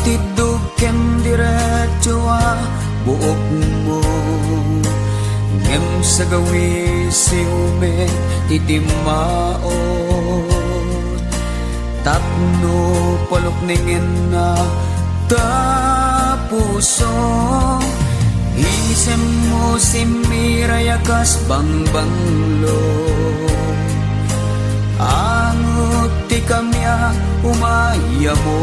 tidog kem diretso buok mo. Ngem sa gawi si ume titimaot, tapno palok ningin na tapuso. Isem mo si mirayakas bangbanglo, angot ti kamya umaya mo.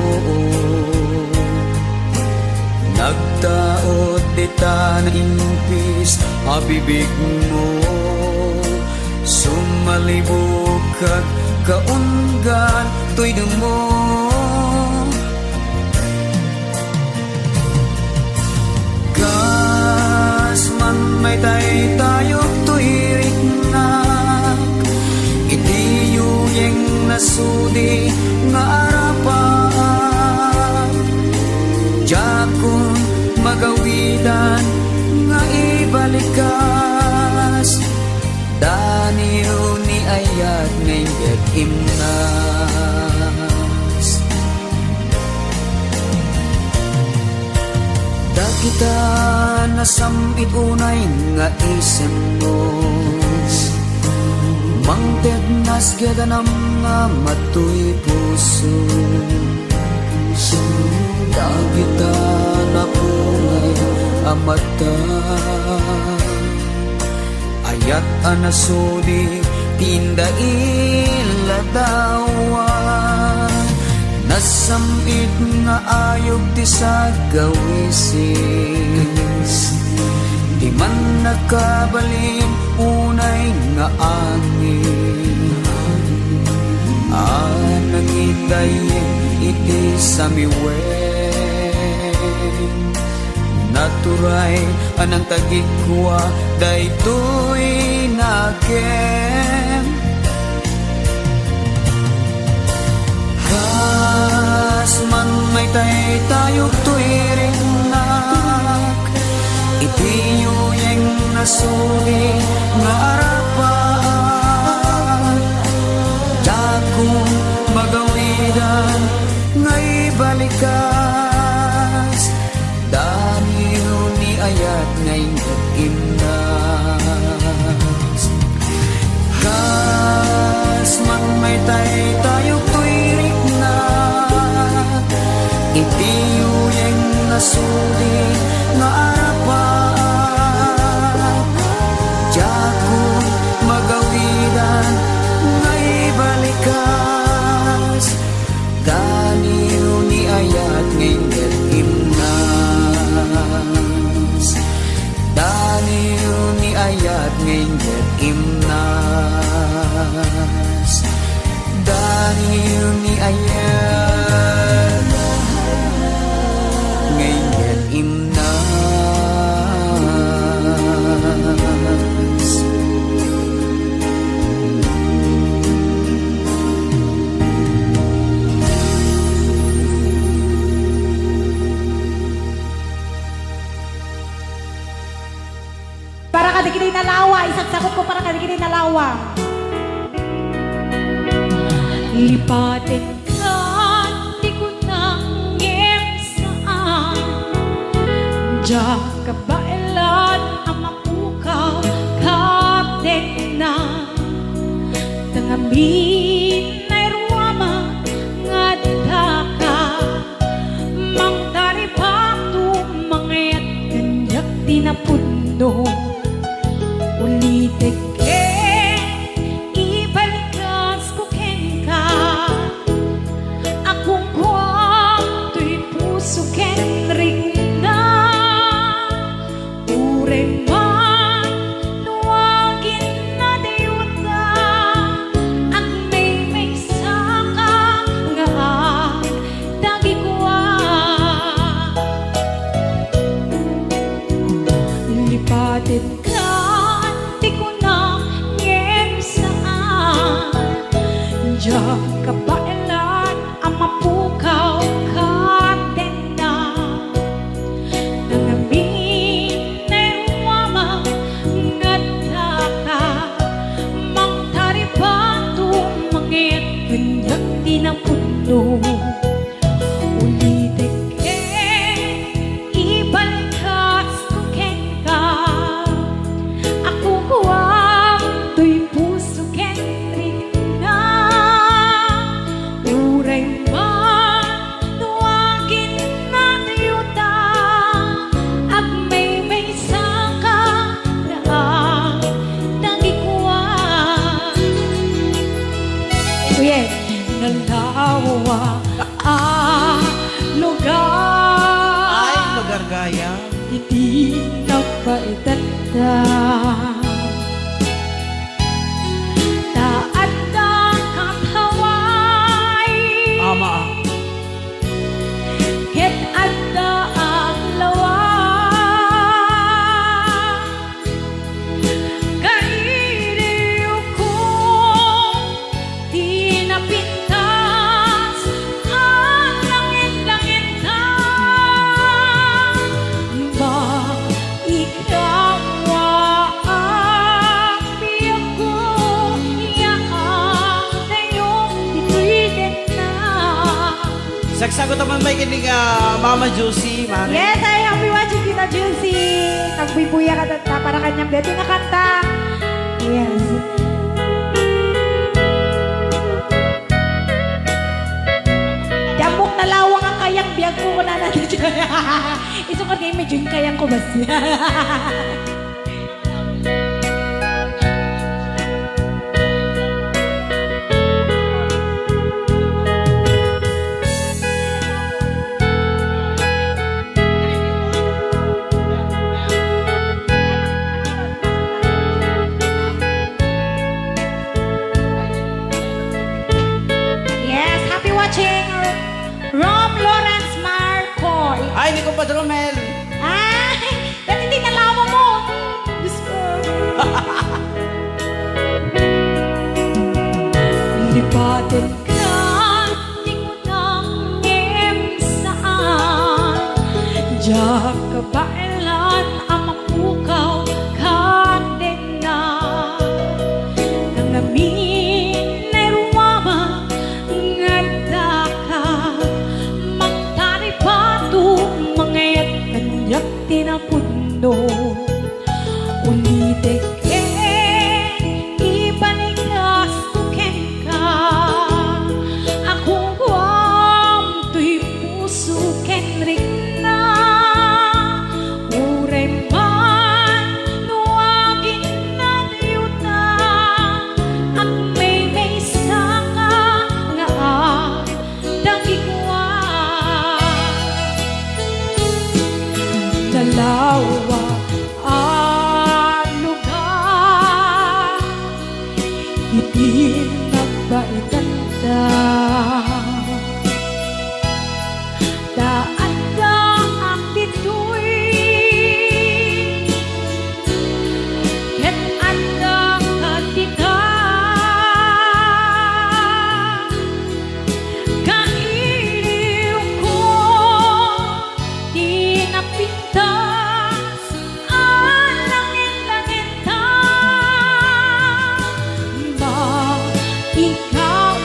Nagtaot dita na impis abibig mo, sumalibog kag kaunggan to'y dumo. Gas man may tayo to'y riknak, iti yuyeng nasudi nga arapan. Jakon magawidan nga ibalikas, daniw ni ayat ngayon imnas. Kita nasamit unay nga isem mo, mangted nasgadanam nga matoy puso. Dagita na pungay amata, ayat anasudi tinda iladawan. Nasamit nga ayog ti sa gawisis, di man nakabalin unay nga angin. Nangindayin iti samiwen, naturay anang tagikwa daytoy nakem. Kas man may tayo to'y ringnak, iti yuyeng nasuli nga arapan. Dakong magawidan nga ibalikas, daniw ni ayat ngayon imnas. Kas man may tayo to'y riknak, iti yuyeng nasuli nga arapan. Jakong magawidan nga ibalikas, daniw ni ayat ngayon imnas. Daniw ni ayat ngayon imnas. Daniw ni ayat ngayon imnas. Para kadigili na lawa, isagsakot ko para kadigili na lawa. Lipatin ka, di ko nang saan. Diyan ka ba ilan ang mapukaw, kapten na. Tangamin ay ruwama, nga daka. Mang taripang tumangit, ganyak tinapundo. Ulitek ibalikas ko ken ka, taman may kinig Mama Juicy, man. Yes, I am watching Tita Juicy. Nagbibuya ka na para kanyang dati nga kanta. Yes. Damok na lawang ang kayang biyag ko na natin. Isang kayo medyo yung kayang ko ba siya? Yes, happy watching Rom Lawrence Marcoy. Ay, ni Compadre Romel. Ay, dati hindi nalaman mo. Diyos ko. Lipatin ka, di ko nangim saan. Diyak ka ba ilan ang mapukaw ka din na. Nangamin ay rumama ngada ka. Magtari pa to mangayat kanyak tinapundo. Ulitek ibalikas tuken ka. Akong guam to'y puso ken rin na. Uray man nuwagin ng yuta. At may saka nga dagigwa. Dalawa ang lugar, hindi nagbaitanda. Daan ang dito'y ket andang katita. Kailiw ko di napintas ang langit-langit ta. Ba ikaw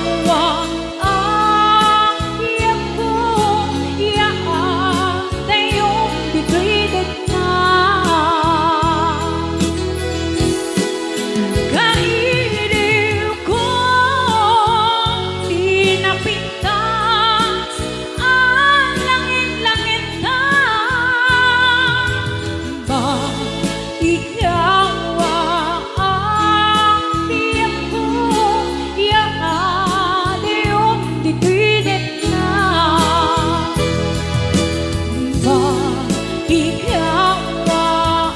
ang tiyak ko, iyaan tayong bituin na. Kailiw ko di napintas ang langit-langit na. Ba ikaw ang tiyak ko, iyaan tayong bituin na. Ba ikaw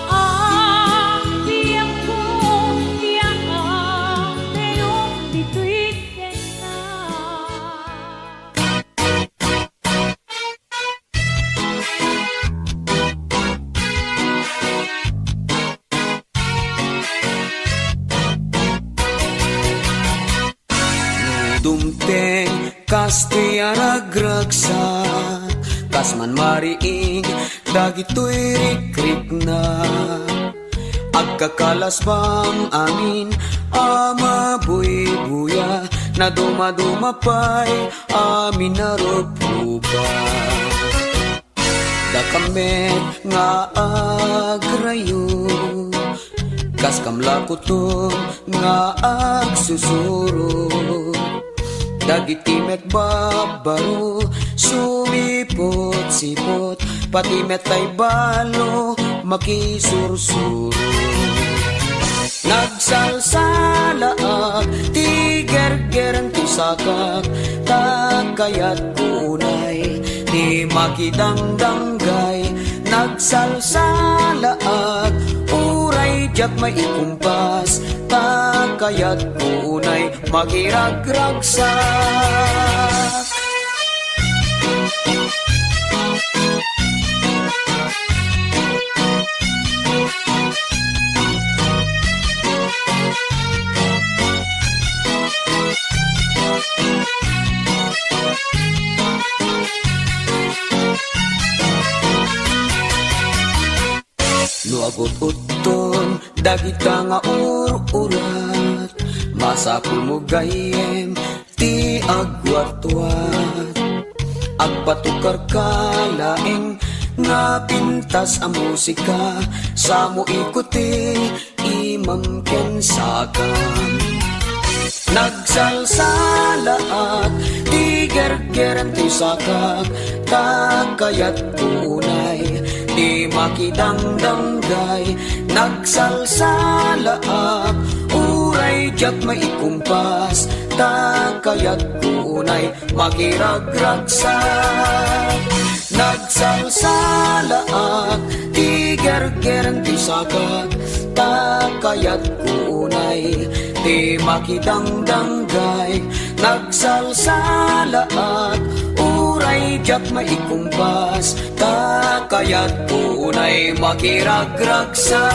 ang tiyak ko, iyaan tayong bituin na. Dumteng kastoy aragragsak kas man mariing dagitoy rikrik na agkakalas bang amin ama buya na dumadumapay amin na rupuba dakamet nga agrayo kas kamlakutong nga agsusuro dagitimet babaro sumipot-sipot patimet tay balo makisursuro nagsalsalaak tigergeran tusakak takayat kunay di makidangdanggay nagsalsalaak uray jak may ikumpas takayat kunay magiragragsak. Nuabot-uton dagita nga urat masapul mo gayem ti agwat-wat Agpatukar ka laing nga pintas ang musika sa mo ikuti imam ken sakam. Nagsalsala at tiger-geran ti sakak kakayat kunay di makidangdanggay. Nagsalsala at uray jat maikumpas takayat kunay makiragragsak. Nagsalsala at tiger-geran ti sakak takayat kunay di makidangdanggay. Nagsalsala at uray jat maikumpas takayat kunay makiragragsak.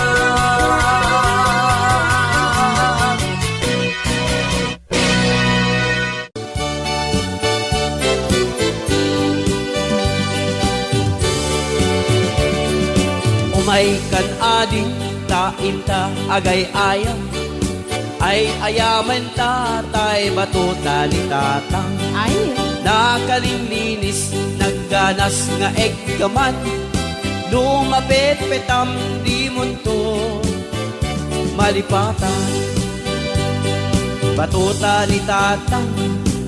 Umay kan ading tainta agay ayam, ay ayaman tatay batuta ni tatang. Ay, Nakalinlinis, nagganas nga eggaman, lumapit petam di munto malipatan. Batuta ni tatang,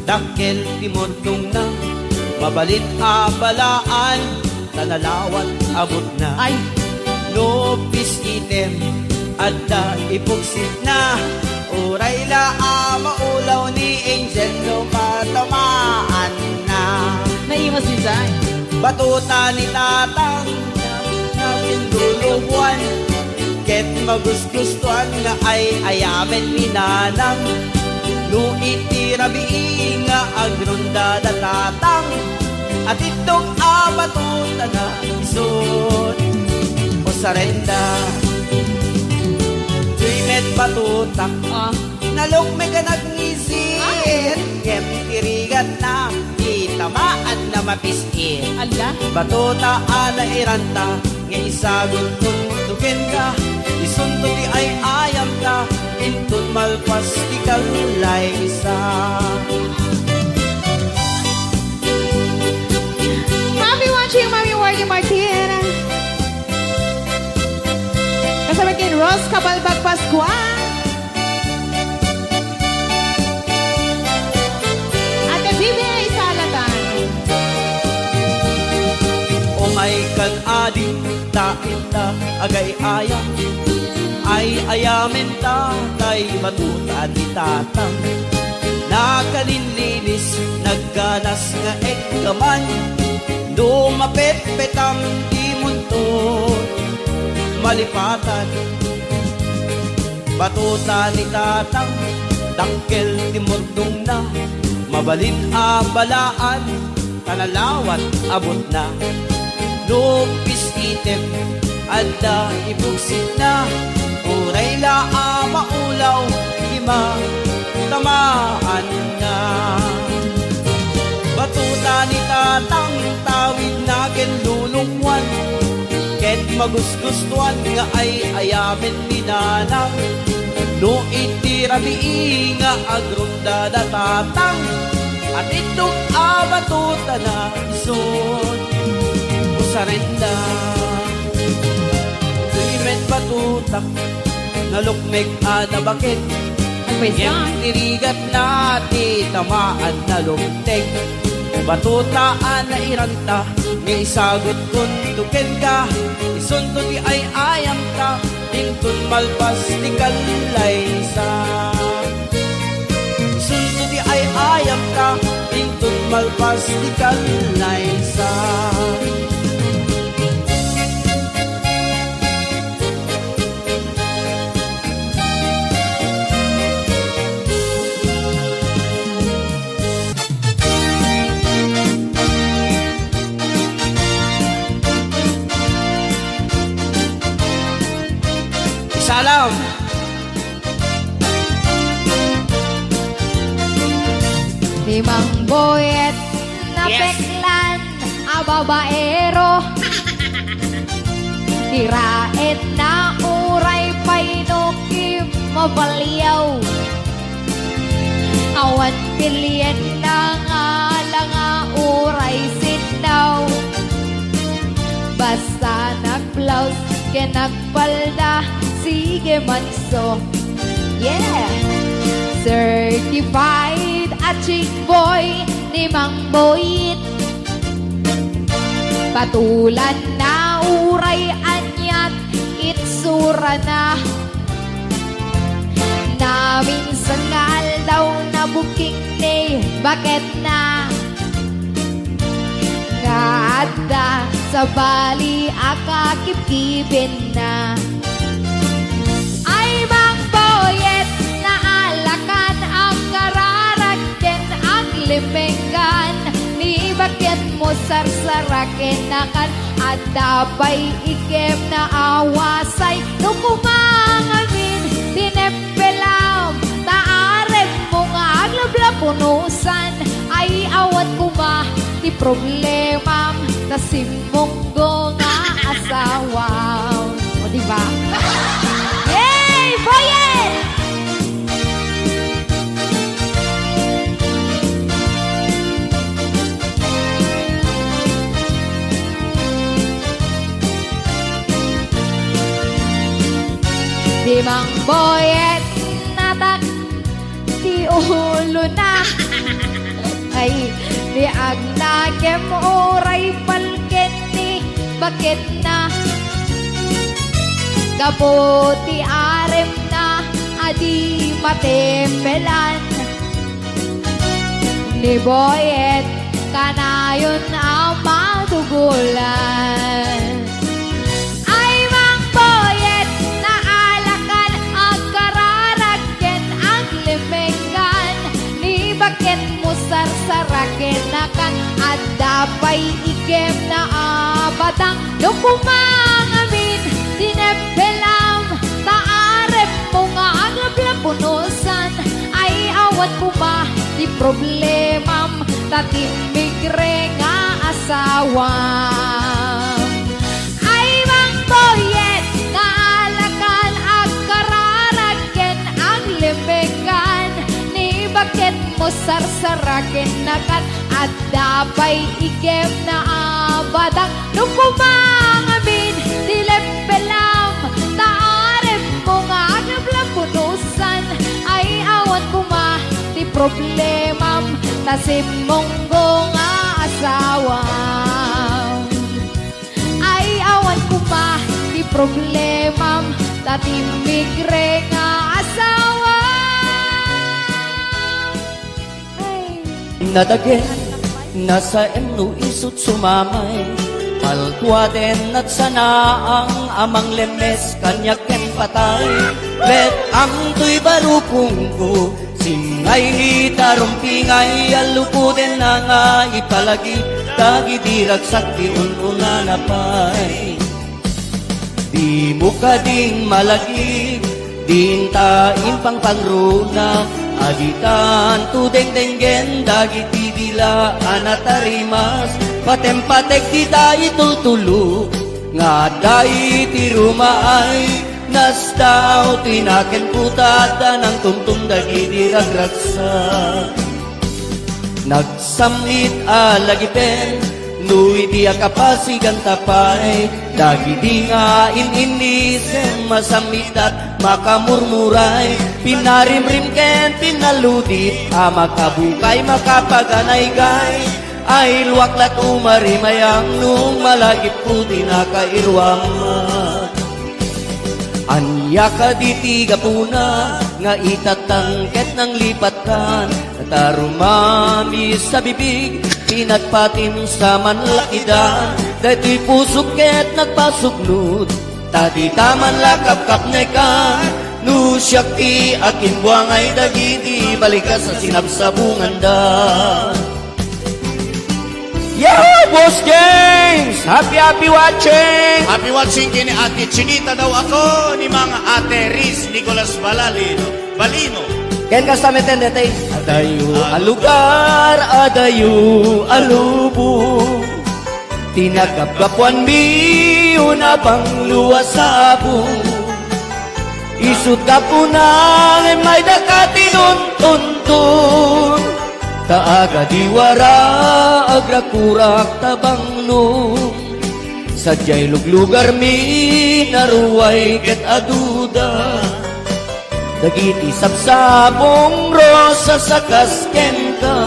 dakkel ti muntong na, mabalit abalaan, nanalawat abot na. ay, Lupis item, adda ipuksit na, uray la maulaw ni Angel lumatamaan na. naimas design. Batuta ni tatang, nakindulubuan, ket magusgustuhan nga ay ayamen ni nanang. Luiti rabii nga agronda da tatang, at itong batuta na isun o sarenda. Tuimet batutak, nalukme ka nagnisit, kem tirigat na, itamaan na mapisit. Ala, Batuta ala iranta, nga isagot kung tukin ka, isunto ti ay ayam ka, intun malpas ti kalulay isa. Mami watching, Mami Wardy Martin. Kasama kin Rose Cabalbag Pascual. Ate Bibi ay salatan. Umay kang ading tainta agay ayam, ay ayamen tatay batuta di tatang. Nakalinlinis, nagganas nga eggaman, lumapit petam di munton malipatan. Batuta ni tatang, dakkel ti mundong na, mabalin balaan, tanalawat abot na. Lupis item, adda ibuksit na, uray la maulaw, ima tamaan na. Batuta ni tatang, tawid na ken lulungwan, ket magusgustuhan nga ay ayamen ni nanang. No iti rabii nga agronda da tatang, at itong batuta na isun o sarenda. Tuimet batutak, nalukmeg na bakit, yang tirigat na ti tamaan na lumteg. Batutaan na iranta, nga isagot kun tuken ka, isunto ti ay ayam ka, intun malpas ti kalay sa. Isunto ti ay ayam ka, intun malpas ti kalay sa. Salam. Limang boyet na Yes. peklan, babaero. Tiraet na uray painukim mabaliyaw. Awan pilyen na nga lang uray sinaw. Basta nag-blouse, ke nagpalda, sige manso. Yeah! Certified a chick boy ni Mang Boyit. Patulan na uray anyat, itsura na. Namin sangal daw na booking ni bakit na. Ngada sa bali akakipkipin na. Ay Mang Boyet na alakan ang kararagyan ang limengan. Ni bakit mo sarsarakin nakan at dapay ikem na awasay. Nung kumangamin tinepelam taarep mo nga aglabla punusan. Ay awat kuma di problemam tasimonggo nga asawa. O diba? Yay! Boyet! Di Mang Boyet natak di ulo na. Ay di agnakem oray palken ni bakit na. Kaputi arem na adi matempelan. Ni Boyet kanayon ang madugulan. Ay Mang Boyet na alakan ang kararagyan ang limengan. Ni bakit mo sarsarakin nakan at dapay ikem na abadang. Nung kumangamin tinepelam taarep mo nga ang punusan. Ay awat kuma di problemam tatimigre nga asawa. Ay Mang Boyet naalakan ang kararagyan ang limengan. Ni bakit mo sarsarakin nakan at dapay ikem na abadang. Nung kumangamin dilempelam taarep mo nga aglablang punusan. Ay awan kuma di problemam tasimonggo nga asawa. Ay awan kuma di problemam tatimigre nga asawa. Nadagin, nasa emno isut sumamay. Altuaden at sana ang amang lemes kanyaken patay. Let amto'y barupong ko, singay hitarumpingay, alupuden na nga ipalagi, dagidirag sakti ununa na pay. Di mo ka ding malagi, dintain pang pangruna, aditan tu deng-denggen dagiti dila anatarimas patempatek di tayo tutulog nga dahi ti rumaay nasdaw tinaken putada ng tuntong dagiti ragragsa nagsamit alagipen Nui di akapasigan tapay dagiti nga ininisen masamitat makamurmuray pinarimrim ken pinaludit makabukay makapaganay-gay ay luwaklat umarimayang nung malagip puti nakairwamat anya ka di tigapuna nga itatangket ng lipatan tarumami sa bibig pinagpatim sa manlakidan dati pusukket nagpasugnod tadi taman lakap-kap ka nu syakti akin buangay dagiti balikas sa sinabsabungan da. Yahoo! Boss James! Happy watching! Happy watching kini Ate Chinita daw ako ni mga Ate Riz Nicolas Balino. Ken kastameten dete adayu alugar adayu alubong tinagapgapuan mi una pang luwasabong isut kapunang may dakatinun tuntun taaga diwara agrakurak tabangno sadyay luglugar mi naruway ket aduda dagiti sabsabong rosa sa kasken ka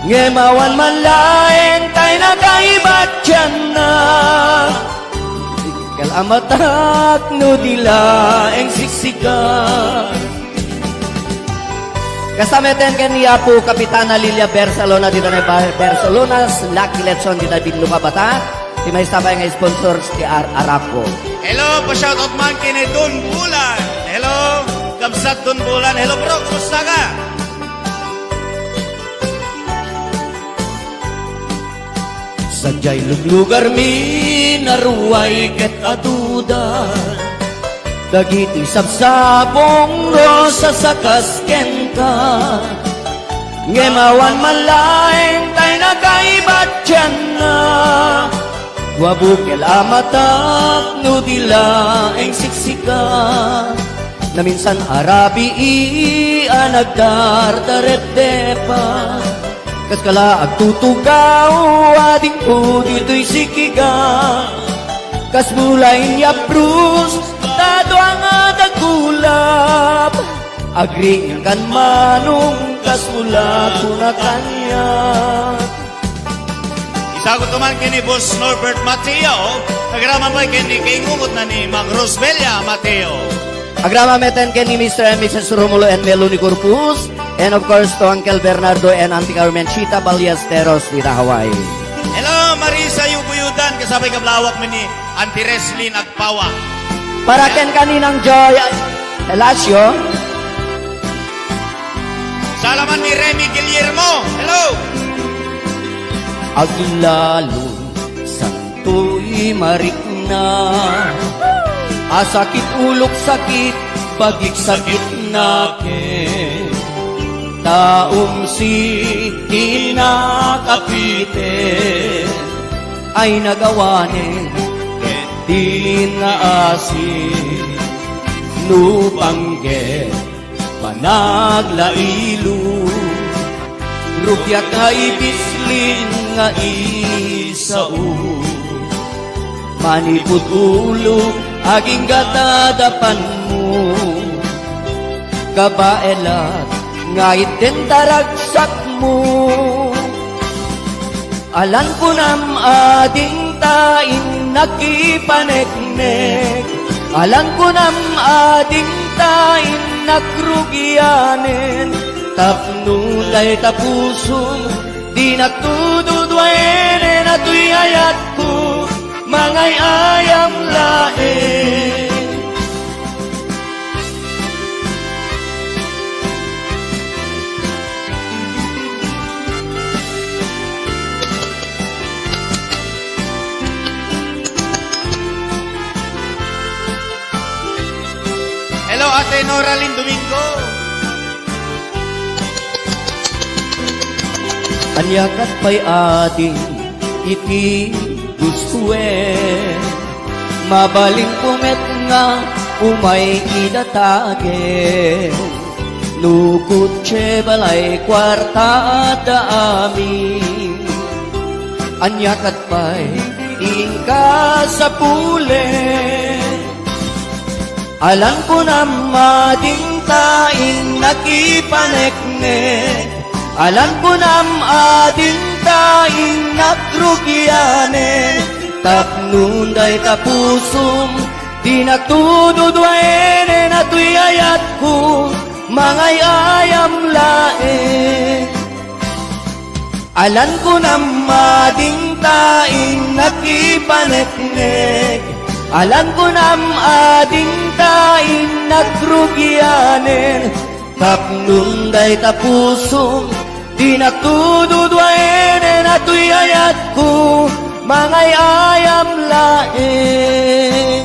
ngemawan man laeng tay nakaibat dyan na kalamatak no dilaeng siksika kasameten ken ni Apo Kapitana Lilia Bersalona dito na Bersalonas Lucky Letson dito binlo ka bata ti may sabay nga sponsors ti Arapo. Hello, pa-shoutout man kini Don Bulan. Hello, kamsat Don Bulan. Hello bro, kumusta ka? Sadyay luglugar mi naruway ket aduda dagiti sabsabong rosa sa kasken ka ngemawan man laeng tay nakaibat dyan na wabukel amatak no dilaeng siksika na minsan arabi nagdardarete pa kas kala agtutugaw ading po dito'y sikiga kas mulay niya Bruce tado ang adagulap agring kan manong kas mula kuna kanya Isagot naman kini Boss Norbert Mateo. Nagraman pa kini kay ngungot na ni Mang Rosbelia Mateo. agrama meten ken ni Mr. and Mrs. Romulo and Melanie Corpus and of course to Uncle Bernardo and Auntie Carmen Chita Ballesteros dita Hawaii. Hello, Marisa Yubuyudan. Kasabay kablawak mo ni Auntie Reslin Agpawa. Para ken kaninang Joy Elasio, Salaman ni Remy Guillermo. Hello. aglalon santoy marikna asakit ulok sakit bagik sakit nakin taong si kinakapite ay nagawanin di na asin nupangge managlailo rupya kay bislin nga isao manipud ulo aging gatadapan mo kabaelat nga itentaragsak mo alan ko nam ading tain nakipaneknek alan ko nam ading tain nagrugyanen tapnulay tapusong di nagtududwain na tuy ayat ko mangay ayam lain Hello, Ate Noralyn Domingo. anyakat pa'y ating iti guswe mabaling pumet nga umay idatage nukutse balay kwarta da amin anyakat pa'y ingka sa pule alam ko na mading tain nakipaneknek alam ko na ading tain nagrugyanen tapnunday tapusum di nagtududwain na tuy ayat ko mangay ayam lain alam ko na mading tain nakipaneknek alam ko na ading tain nagrugyanen tapnunday tapusum di nagtududwain na tuy ayat ko mangay ayam laing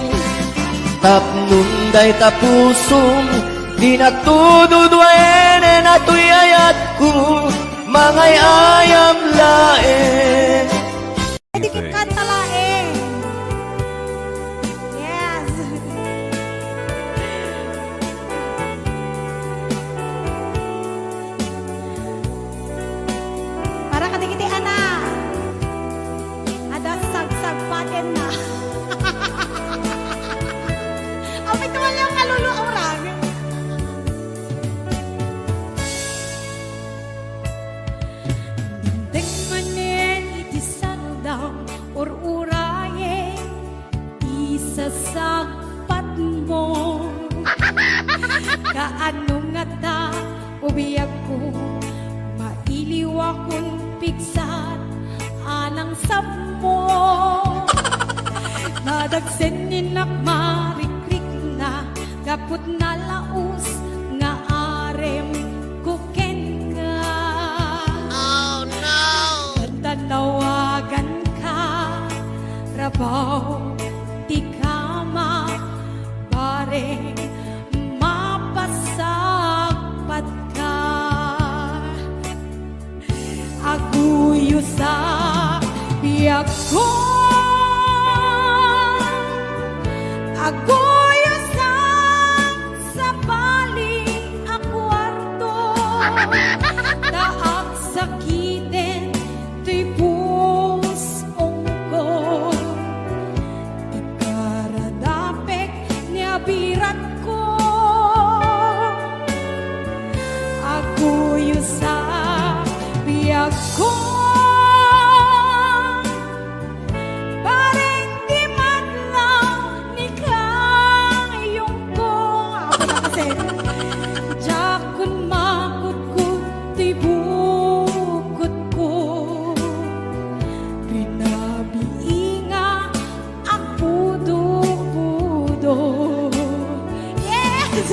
tapnunday tapusum di nagtududwain na tuy ayat ko mangay ayam laing Pwede kang kanta laeng. Yes. sagpat mo. Kaano nga ta, ubiyag ko, mailiw akong pigsat, anang sabmo. Nadagsen ninak marikrik na, kaput na laos, nga arem kuken ka. Oh no! Tanawagan ka, rabaw, di ka mapare, mapasagpat ka. Aguyo sa biyag ko, aguyo sa bali a kwarto. Daag sakiten to'y pusong ko. Ikaradapek niya birat ko. Aguyo sa biyag ko, pareng di madlaw ni kang iyong ko. Ako na kasi. Jakun makut-kut ti bukod ko. Binabiinga ang pudo-pudo. Yes!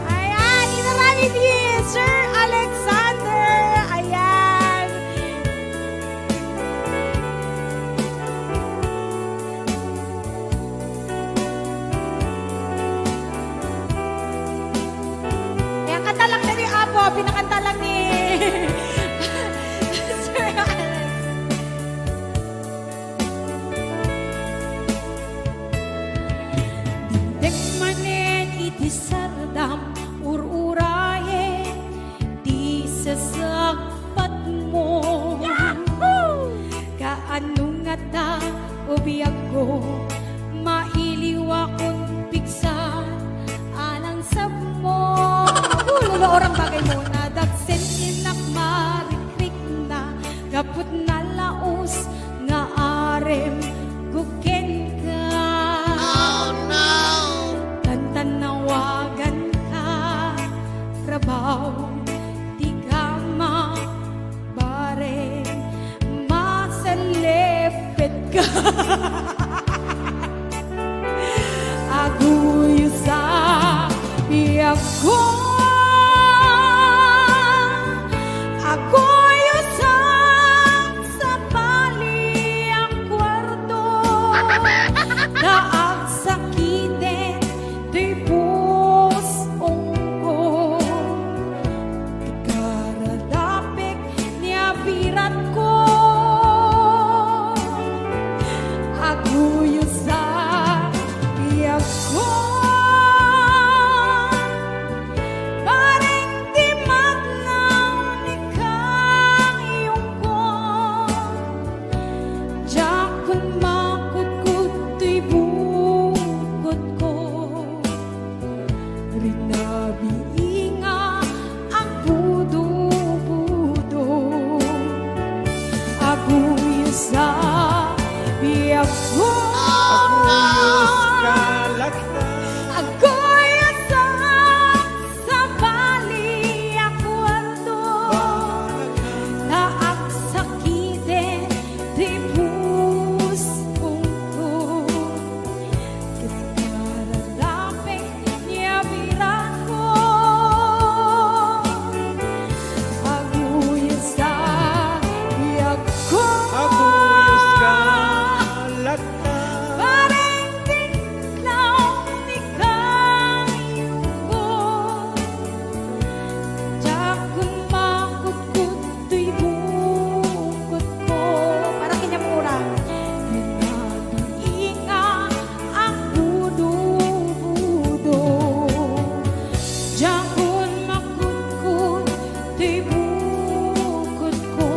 Ayan, inarami ni Sir Alexander. Ayan. Ayan, kanta lang na ni Apo. Pinakanta lang ni Sir Alex. Dek manen iti sardam ururaye di sasakpat mo. Kaano nga ta ubiyag ko, mailiw akong piksa, anang sabmo. Lulo orang bagay mo na dagsen inak marikrik na, kaput na laos nga arem kuken ka. Oh no! Tantanawagan ka, rabaw, di ka mabare, masalepet ka. Aguyo sa biyag ko, aguyo sa bali ang kwarto. Daag sakiten di pusong ko. Ikaradapek niya birat ko. Aguyo sa biyag ko, pareng di madlaw ni kang iyong ko. Jakun makut-kut to'y bukod ko. Rinabiinga ang pudo-pudo. Aguyo sa biyag ko, aguyo sa bali a kwarto. Daag sakiten di pusong ko. Ikaradapek niya birat ko. Aguyo sa biyag ko, pareng tinlaw ni kang iyong ko. Jakun makut-kut to'y bukod ko. Parang kinyamura. Binabiinga ang pudo-pudo. Jakun makut-kut to'y bukod ko.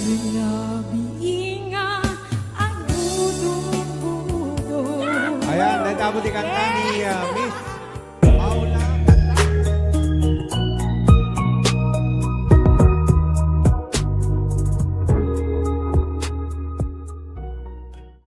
Binabiinga ang pudo-pudo. Ayan, nagkabot kanta ni